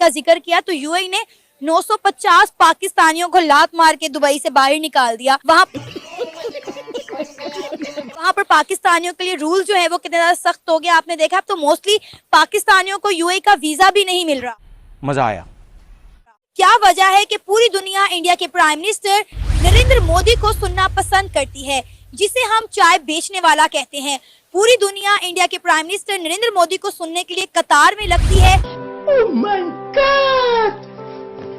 का जिक्र किया तो यूएई ने 950 पाकिस्तानियों को लात मार के दुबई से बाहर निकाल दिया। वहां पर पाकिस्तानियों के लिए रूल जो है वो कितने ज्यादा सख्त हो गया आपने देखा। अब तो मोस्टली पाकिस्तानियों को यूएई का वीजा भी नहीं मिल रहा। मजा आया। क्या वजह है कि पूरी दुनिया इंडिया के प्राइम मिनिस्टर नरेंद्र मोदी को सुनना पसंद करती है, जिसे हम चाय बेचने वाला कहते हैं। पूरी दुनिया इंडिया के प्राइम मिनिस्टर नरेंद्र मोदी को सुनने के लिए कतार में लगती है। Oh my God!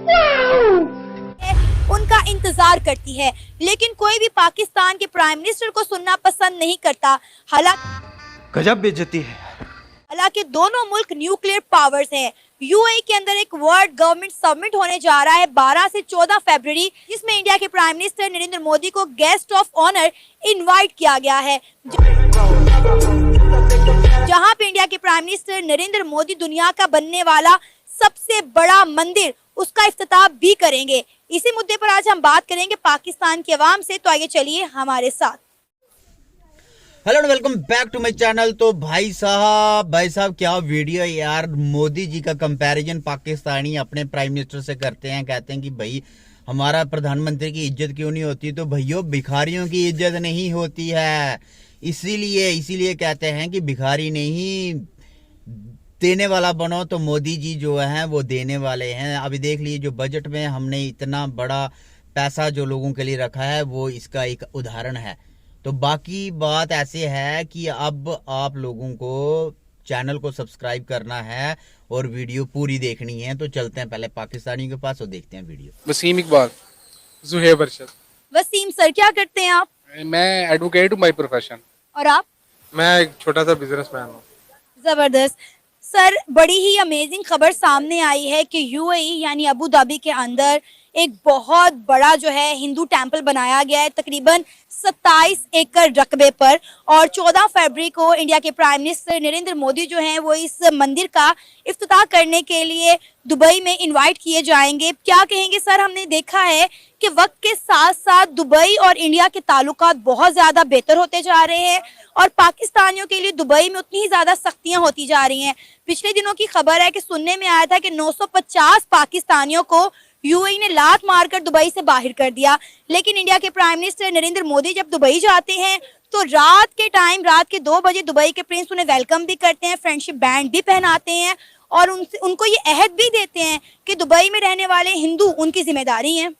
Wow! उनका इंतजार करती है, लेकिन कोई भी पाकिस्तान के प्राइम मिनिस्टर को सुनना पसंद नहीं करता। गजब बेइज्जती है। हालांकि दोनों मुल्क न्यूक्लियर पावर्स हैं। यूएई के अंदर एक वर्ल्ड गवर्नमेंट समिट होने जा रहा है 12 से 14 फरवरी, जिसमें इंडिया के प्राइम मिनिस्टर नरेंद्र मोदी को गेस्ट ऑफ ऑनर इनवाइट किया गया है, जहां पे इंडिया के प्राइम मिनिस्टर नरेंद्र मोदी दुनिया का बनने वाला सबसे बड़ा मंदिर उसका इफ्तिताह भी करेंगे। इसी मुद्दे पर आज हम बात करेंगे पाकिस्तान के अवाम से, तो आइए चलिए हमारे साथ। Hello and welcome back to my channel. तो भाई साहब क्या वीडियो यार। मोदी जी का कंपैरिजन पाकिस्तानी अपने प्राइम मिनिस्टर से करते हैं। कहते हैं कि भाई हमारा प्रधानमंत्री की इज्जत क्यों नहीं होती। तो भैया भिखारियों की इज्जत नहीं होती है, इसीलिए कहते हैं कि भिखारी नहीं देने वाला बनो। तो मोदी जी जो है वो देने वाले हैं। अभी देख लीजिए जो बजट में हमने इतना बड़ा पैसा जो लोगों के लिए रखा है वो इसका एक उदाहरण है। तो बाकी बात ऐसे है कि अब आप लोगों को चैनल को सब्सक्राइब करना है और वीडियो पूरी देखनी है। तो चलते हैं पहले पाकिस्तानियों के पास और देखते हैं वीडियो। वसीम इकबाल, जुहैब अरशद। वसीम सर, क्या करते हैं आप? मैं एडवोकेट हूँ बाय प्रोफेशन। और आप? मैं एक छोटा सा बिजनेसमैन हूँ। जबरदस्त सर, बड़ी ही अमेजिंग खबर सामने आई है कि यूएई यानी अबू धाबी के अंदर एक बहुत बड़ा जो है हिंदू टेंपल बनाया गया है, तकरीबन 27 एकड़ रकबे पर। और 14 फरवरी को इंडिया के प्राइम मिनिस्टर नरेंद्र मोदी जो हैं वो इस मंदिर का इफ्तिताह करने के लिए दुबई में इनवाइट किए जाएंगे। क्या कहेंगे सर, हमने देखा है कि वक्त के साथ साथ दुबई और इंडिया के ताल्लुकात बहुत ज़्यादा बेहतर होते जा रहे हैं और पाकिस्तानियों के लिए दुबई में उतनी ही ज़्यादा सख्तियाँ होती जा रही हैं। पिछले दिनों की खबर है कि सुनने में आया था कि 950 पाकिस्तानियों को यूएई ने लात मारकर दुबई से बाहर कर दिया। लेकिन इंडिया के प्राइम मिनिस्टर नरेंद्र मोदी जब दुबई जाते हैं तो रात के 2 बजे दुबई के प्रिंस उन्हें वेलकम भी करते हैं, फ्रेंडशिप बैंड भी पहनाते हैं और उनको ये अहद भी देते हैं कि दुबई में रहने वाले हिंदू उनकी जिम्मेदारी हैं।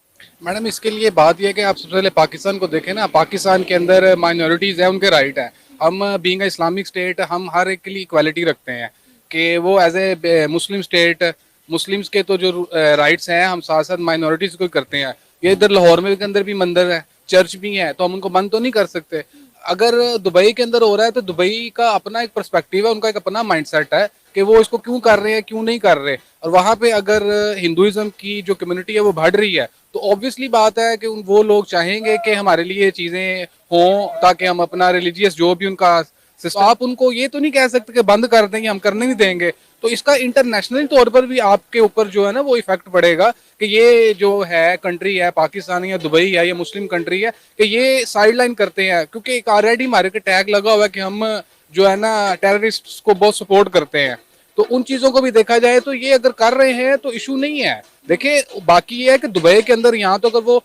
मैडम, इसके लिए बात यह है कि आप सबसे पहले पाकिस्तान को देखें ना। पाकिस्तान के अंदर माइनॉरिटीज़ है, उनके राइट है। हम बीइंग इस्लामिक स्टेट हम हर एक के लिए इक्वालिटी रखते हैं कि वो as a Muslim state Muslims के तो जो राइट्स हैं हम साथ साथ माइनॉरिटीज़ को करते हैं। ये इधर लाहौर में के अंदर भी मंदिर है, चर्च भी है, तो हम उनको बंद तो नहीं कर सकते। अगर दुबई के अंदर हो रहा है तो दुबई का अपना एक पर्सपेक्टिव है, उनका एक अपना माइंडसेट है कि वो इसको क्यों कर रहे हैं क्यों नहीं कर रहे। और वहाँ पे अगर हिंदुइज्म की जो कम्युनिटी है वो बढ़ रही है तो ऑब्वियसली बात है कि वो लोग चाहेंगे कि हमारे लिए ये चीज़ें हों ताकि हम अपना रिलीजियस जो भी उनका सिस्टम, आप उनको ये तो नहीं कह सकते कि बंद कर देंगे, हम करने नहीं देंगे। तो इसका इंटरनेशनल तौर पर भी आपके ऊपर जो है ना वो इफेक्ट पड़ेगा कि ये जो है कंट्री है पाकिस्तान या दुबई है या मुस्लिम कंट्री है कि ये साइडलाइन करते हैं, क्योंकि एक ऑलरेडी हमारे के टैग लगा हुआ है कि हम जो है ना टेररिस्ट को बहुत सपोर्ट करते हैं। तो उन चीज़ों को भी देखा जाए तो ये अगर कर रहे हैं तो इशू नहीं है। देखिए बाकी ये है कि दुबई के अंदर यहाँ तो अगर वो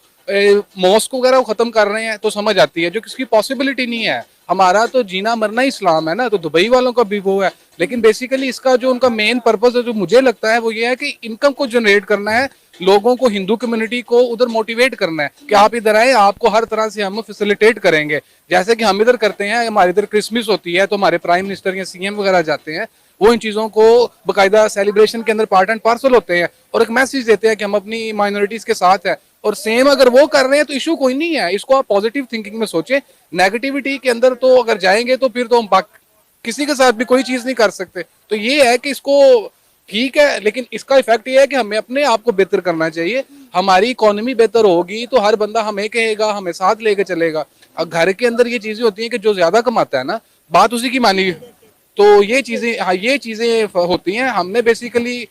मॉस्क वगैरह खत्म कर रहे हैं तो समझ आती है, जो किसकी पॉसिबिलिटी नहीं है। हमारा तो जीना मरना इस्लाम है ना, तो दुबई वालों का भी वो है। लेकिन बेसिकली इसका जो उनका मेन पर्पस है जो मुझे लगता है वो ये है कि इनकम को जनरेट करना है, लोगों को हिंदू कम्युनिटी को उधर मोटिवेट करना है कि आप इधर आए, आपको हर तरह से हम फैसिलिटेट करेंगे। जैसे कि हम इधर करते हैं, हमारे इधर क्रिसमस होती है तो हमारे प्राइम मिनिस्टर या सीएम वगैरह जाते हैं, वो इन चीज़ों को बाकायदा सेलिब्रेशन के अंदर पार्ट एंड पार्सल होते हैं और एक मैसेज देते हैं कि हम अपनी माइनॉरिटीज़ के साथ है। और सेम अगर वो कर रहे हैं तो इशू कोई नहीं है। इसको आप पॉजिटिव थिंकिंग में सोचें। नेगेटिविटी के अंदर तो अगर जाएंगे तो फिर तो हम किसी के साथ भी कोई चीज़ नहीं कर सकते। तो ये है कि इसको ठीक है, लेकिन इसका इफेक्ट ये है कि हमें अपने आप को बेहतर करना चाहिए। हमारी इकोनॉमी बेहतर होगी तो हर बंदा हमें कहेगा, हमें साथ लेके चलेगा। अब घर के अंदर ये चीज़ें होती हैं कि जो ज़्यादा कमाता है ना बात उसी की मानी, तो ये चीज़ें होती हैं। हमने बेसिकली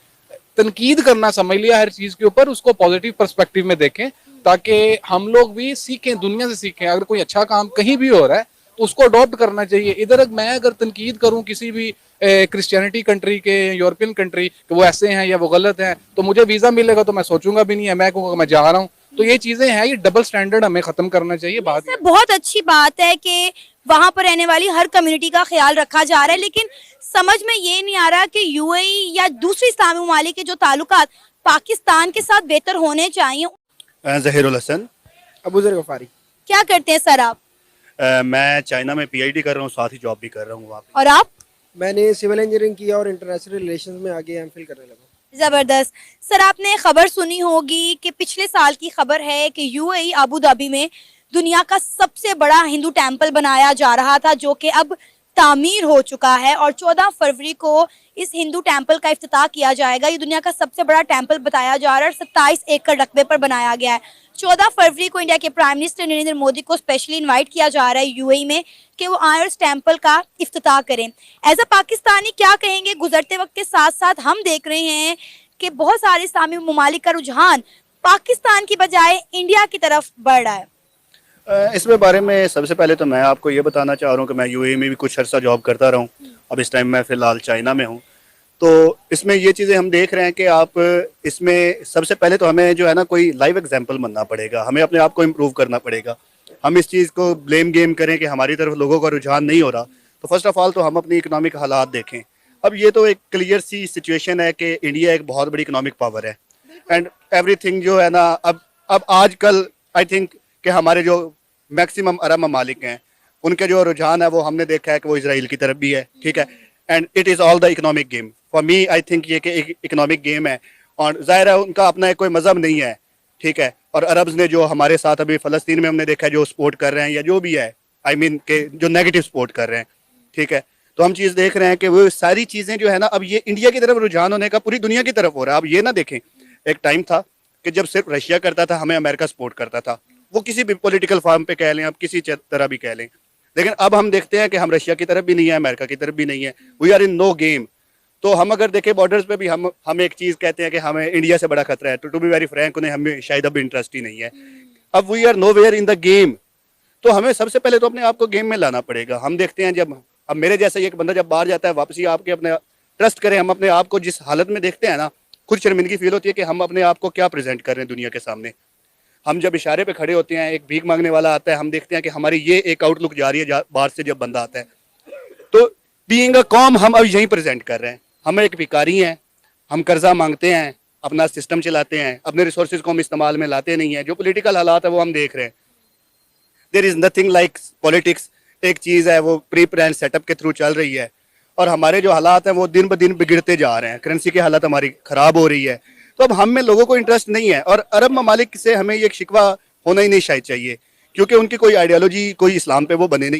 तनकीद करना समझ लिया हर चीज़ के ऊपर, उसको पॉजिटिव पर्सपेक्टिव में देखें ताकि हम लोग भी सीखें, दुनिया से सीखें। अगर कोई अच्छा काम कहीं भी हो रहा है तो उसको अडॉप्ट करना चाहिए। इधर मैं अगर तनकीद करूं किसी भी क्रिश्चियनिटी कंट्री के, यूरोपियन कंट्री कि वो ऐसे हैं या वो गलत हैं, तो मुझे वीज़ा मिलेगा तो मैं सोचूंगा भी नहीं है, मैं कहूँगा मैं जा रहा हूँ। तो ये चीज़ें हैं, ये डबल स्टैंडर्ड हमें ख़त्म करना चाहिए। बात सर बहुत अच्छी बात है कि वहां पर रहने वाली हर कम्युनिटी का ख्याल रखा जा रहा है, लेकिन समझ में ये नहीं आ रहा कि यूएई या दूसरी इस्लामी ममालिक के जो ताल्लुकात पाकिस्तान के साथ बेहतर होने चाहिए। जहीरुल हसन। अबूजर गफारी। क्या करते हैं सर आप? मैं चाइना में पीएचडी कर रहा हूँ, साथ ही जॉब भी कर रहा हूँ वहाँ पे। और आप? मैंने सिविल इंजीनियरिंग किया और इंटरनेशनल रिलेशंस में आगे एमफिल करने लगा। जबरदस्त। सर आपने खबर सुनी होगी कि पिछले साल की खबर है कि यूएई अबू धाबी में दुनिया का सबसे बड़ा हिंदू टेम्पल बनाया जा रहा था, जो कि अब तामीर हो चुका है और 14 फरवरी को इस हिंदू टेम्पल का इफ्तिताह किया जाएगा। ये दुनिया का सबसे बड़ा टेम्पल बताया जा रहा है, 27 एकड़ रकबे पर बनाया गया है। 14 फरवरी को इंडिया के प्राइम मिनिस्टर नरेंद्र मोदी को स्पेशली इनवाइट किया जा रहा है यूएई में कि वो आए और इस टेम्पल का इफ्तिताह करें। एज अ पाकिस्तानी क्या कहेंगे? गुजरते वक्त के साथ साथ हम देख रहे हैं कि बहुत सारे इस्लामी ममालिक का रुझान पाकिस्तान की बजाय इंडिया की तरफ बढ़ रहा है। इसमें बारे में सबसे पहले तो मैं आपको ये बताना चाह रहा हूँ कि मैं यूएई में भी कुछ अर्सा जॉब करता रहा हूँ। अब इस टाइम मैं फ़िलहाल चाइना में हूँ। तो इसमें ये चीज़ें हम देख रहे हैं कि आप इसमें सबसे पहले तो हमें जो है ना कोई लाइव एग्जांपल बनना पड़ेगा, हमें अपने आप को इम्प्रूव करना पड़ेगा। हम इस चीज़ को ब्लेम गेम करें कि हमारी तरफ लोगों का रुझान नहीं हो रहा, तो फर्स्ट ऑफ ऑल तो हम अपनी इकनॉमिक हालात देखें। अब ये तो एक क्लियर सी सिचुएशन है कि इंडिया एक बहुत बड़ी इकनॉमिक पावर है एंड एवरीथिंग जो है ना अब आजकल आई थिंक कि हमारे जो मैक्सिमम अरब ममालिक हैं उनके जो रुझान है वो हमने देखा है कि वो इसराइल की तरफ भी है, ठीक है। And it is all the economic game for me. I think ये कि एक इकोनॉमिक गेम है और ज़ाहिर है उनका अपना कोई मज़हब नहीं है, ठीक है। और अरब्स ने जो हमारे साथ अभी फ़लस्तीन में हमने देखा है जो सपोर्ट कर रहे हैं या जो भी है, आई मीन के जो नेगेटिव सपोर्ट कर रहे हैं, ठीक है। तो हम चीज़ देख रहे हैं कि वो सारी चीज़ें जो है ना अब ये इंडिया की तरफ रुझान होने का पूरी दुनिया की तरफ हो रहा है। अब ये ना देखें, एक टाइम था कि जब सिर्फ रशिया करता था, हमें अमेरिका सपोर्ट करता था, वो किसी भी पॉलिटिकल फॉर्म पे कह लें, आप किसी तरह भी कह लें। लेकिन अब हम देखते हैं कि हम रशिया की तरफ भी नहीं है, अमेरिका की तरफ भी नहीं है, we are in no game. तो हम अगर देखें बॉर्डर्स पे भी हम एक चीज़ कहते हैं कि हमें इंडिया से बड़ा खतरा है, टू बी वेरी फ्रैंक उन्हें हमें शायद अब इंटरेस्ट ही नहीं है। अब we are nowhere in the game. तो हमें सबसे पहले तो अपने आप को गेम में लाना पड़ेगा। हम देखते हैं जब अब मेरे जैसा एक बंदा जब बाहर जाता है वापसी आपके अपने ट्रस्ट करें, हम अपने आप को जिस हालत में देखते हैं ना, खुद शर्मिंदगी फील होती है कि हम अपने आप को क्या प्रेजेंट कर रहे हैं दुनिया के सामने। हम जब इशारे पे खड़े होते हैं, एक भीख मांगने वाला आता है, हम देखते हैं कि हमारी ये एक आउटलुक जा रही है बाहर से जब बंदा आता है। तो बीइंग अ कॉम हम अब यहीं प्रेजेंट कर रहे हैं। हम एक भिखारी हैं, हम कर्जा मांगते हैं, अपना सिस्टम चलाते हैं, अपने रिसोर्सेज को हम इस्तेमाल में लाते नहीं हैं। जो पॉलिटिकल हालात है वो हम देख रहे हैं। There is nothing like politics. एक चीज़ है वो प्री प्लान सेटअप के थ्रू चल रही है और हमारे जो हालात हैं वो दिन ब दिन बिगड़ते जा रहे हैं। करेंसी की हालत हमारी ख़राब हो रही है। तो अब हम में लोगों को इंटरेस्ट नहीं है और अरब ममालिक से हमें ये शिकवा होना ही नहीं शायद चाहिए, क्योंकि उनकी कोई आइडियोलॉजी, कोई इस्लाम पे वो बने नहीं।